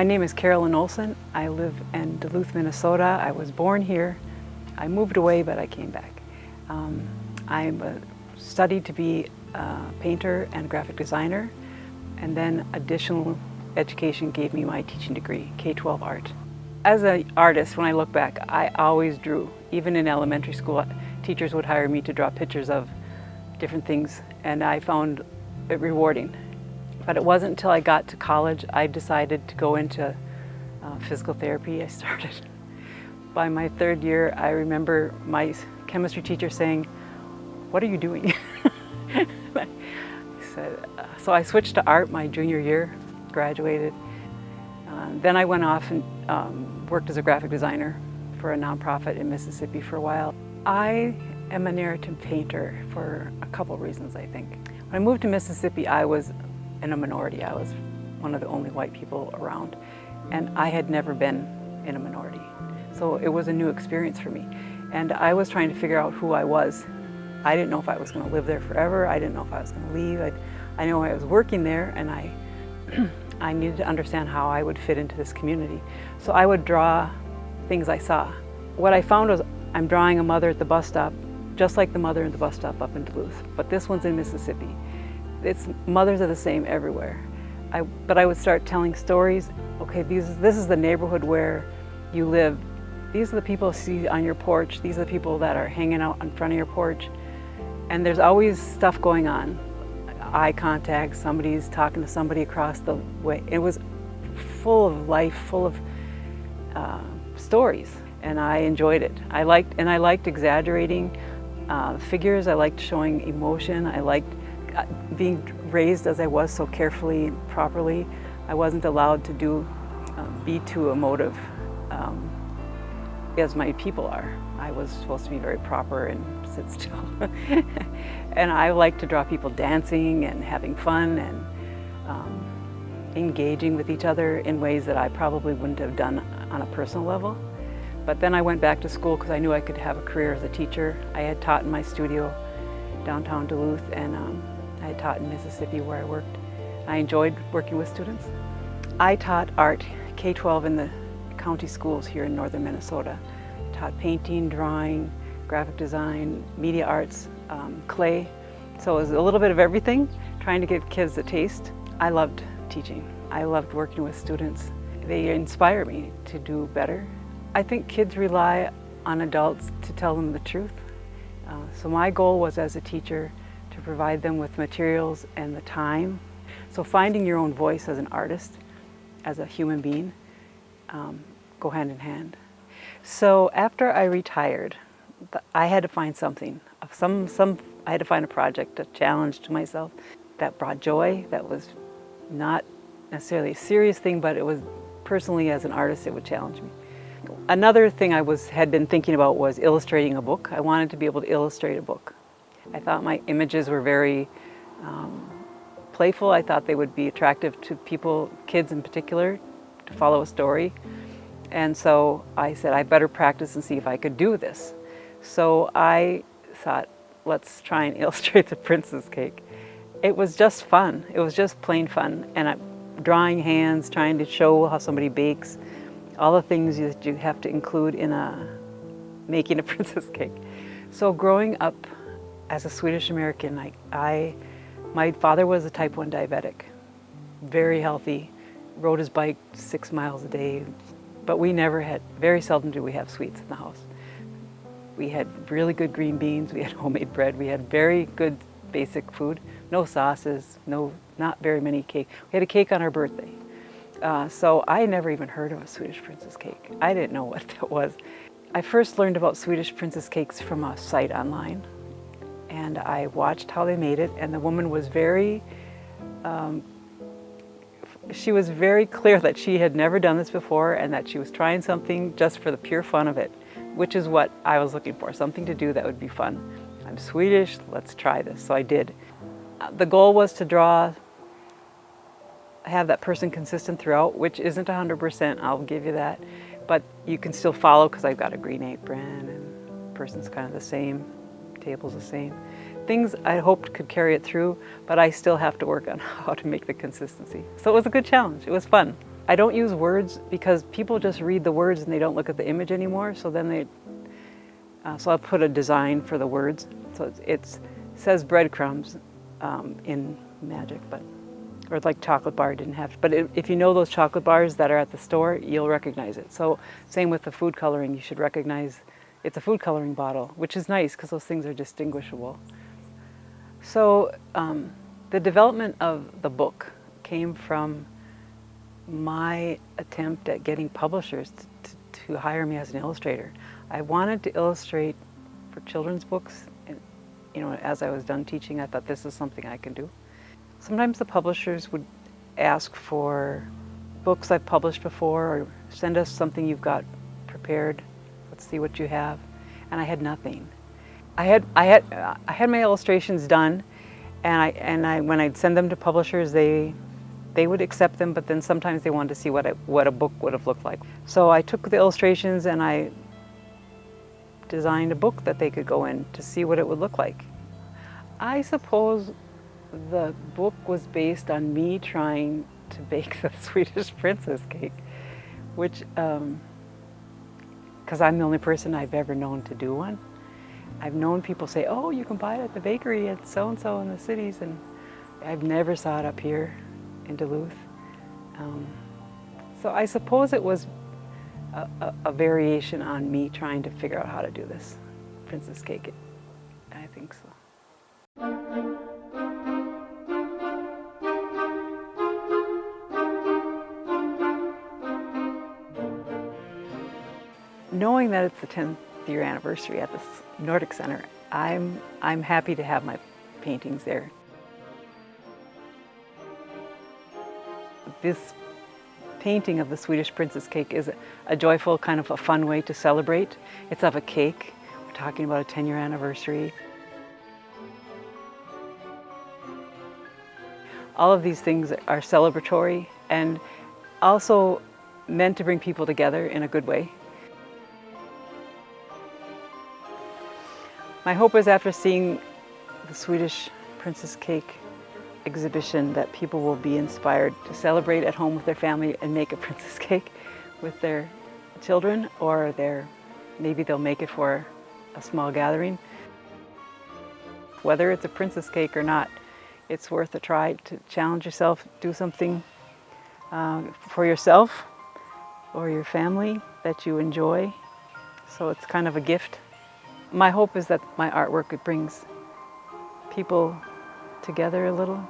My name is Carolyn Olson. I live in Duluth, Minnesota. I was born here. I moved away, but I came back. I studied to be a painter and graphic designer, and then additional education gave me my teaching degree, K-12 art. As an artist, when I look back, I always drew. Even in elementary school, teachers would hire me to draw pictures of different things, and I found it rewarding. But it wasn't until I got to college I decided to go into physical therapy. I started. By my third year, I remember my chemistry teacher saying, "What are you doing?" I said, so I switched to art my junior year, graduated. Then I went off and worked as a graphic designer for a nonprofit in Mississippi for a while. I am a narrative painter for a couple reasons, I think. When I moved to Mississippi, I was in a minority. I was one of the only white people around, and I had never been in a minority. So it was a new experience for me. And I was trying to figure out who I was. I didn't know if I was going to live there forever. I didn't know if I was going to leave. I knew I was working there, and I needed to understand how I would fit into this community. So I would draw things I saw. What I found was I'm drawing a mother at the bus stop, just like the mother at the bus stop up in Duluth, but this one's in Mississippi. Mothers are the same everywhere. But I would start telling stories. Okay, this is the neighborhood where you live. These are the people you see on your porch. These are the people that are hanging out in front of your porch. And there's always stuff going on. Eye contact, somebody's talking to somebody across the way. It was full of life, full of stories, and I enjoyed it. I liked exaggerating figures. I liked showing emotion. I liked being raised as I was so carefully and properly. I wasn't allowed to be too emotive as my people are. I was supposed to be very proper and sit still. And I like to draw people dancing and having fun and engaging with each other in ways that I probably wouldn't have done on a personal level. But then I went back to school because I knew I could have a career as a teacher. I had taught in my studio downtown Duluth, and I had taught in Mississippi where I worked. I enjoyed working with students. I taught art K-12 in the county schools here in northern Minnesota. Taught painting, drawing, graphic design, media arts, clay. So it was a little bit of everything, trying to give kids a taste. I loved teaching. I loved working with students. They inspire me to do better. I think kids rely on adults to tell them the truth. So my goal was, as a teacher, to provide them with materials and the time. So finding your own voice as an artist, as a human being, go hand in hand. So after I retired, I had to find something. I had to find a project, a challenge to myself that brought joy, that was not necessarily a serious thing, but it was personally, as an artist, it would challenge me. Another thing I had been thinking about was illustrating a book. I wanted to be able to illustrate a book. I thought my images were very playful. I thought they would be attractive to people, kids in particular, to follow a story. And so I said, I better practice and see if I could do this. So I thought, let's try and illustrate the princess cake. It was just fun. It was just plain fun. And I'm drawing hands, trying to show how somebody bakes, all the things that you have to include in making a princess cake. So growing up as a Swedish American, my father was a type 1 diabetic, very healthy, rode his bike 6 miles a day, but very seldom do we have sweets in the house. We had really good green beans, we had homemade bread, we had very good basic food, no sauces, not very many cake. We had a cake on our birthday. So I had never even heard of a Swedish princess cake. I didn't know what that was. I first learned about Swedish princess cakes from a site online, and I watched how they made it, and the woman was she was very clear that she had never done this before and that she was trying something just for the pure fun of it, which is what I was looking for, something to do that would be fun. I'm Swedish, let's try this. So I did. The goal was to have that person consistent throughout, which isn't 100%, I'll give you that, but you can still follow because I've got a green apron and the person's kind of the same, table's the same. Things I hoped could carry it through, but I still have to work on how to make the consistency. So it was a good challenge, it was fun. I don't use words because people just read the words and they don't look at the image anymore. So then so I'll put a design for the words. So it says breadcrumbs in magic, or like chocolate bar didn't have. But if you know those chocolate bars that are at the store, you'll recognize it. So same with the food coloring, you should recognize it's a food coloring bottle, which is nice because those things are distinguishable. So the development of the book came from my attempt at getting publishers to hire me as an illustrator. I wanted to illustrate for children's books, and as I was done teaching, I thought this is something I can do. Sometimes the publishers would ask for books I've published before, or send us something you've got prepared. Let's see what you have. And I had nothing. I had my illustrations done, and when I'd send them to publishers, they would accept them, but then sometimes they wanted to see what a book would have looked like. So I took the illustrations and I designed a book that they could go in to see what it would look like. I suppose the book was based on me trying to bake the Swedish princess cake, which, because I'm the only person I've ever known to do one. I've known people say, oh, you can buy it at the bakery at so-and-so in the cities, and I've never saw it up here in Duluth. So I suppose it was a variation on me trying to figure out how to do this princess cake. I think so. Knowing that it's the 10th year anniversary at the Nordic Center, I'm happy to have my paintings there. This painting of the Swedish princess cake is a joyful, kind of a fun way to celebrate. It's of a cake. We're talking about a 10-year anniversary. All of these things are celebratory and also meant to bring people together in a good way. My hope is after seeing the Swedish princess cake exhibition that people will be inspired to celebrate at home with their family and make a princess cake with their children, or maybe they'll make it for a small gathering. Whether it's a princess cake or not, it's worth a try to challenge yourself, do something for yourself or your family that you enjoy. So it's kind of a gift. My hope is that my artwork brings people together a little.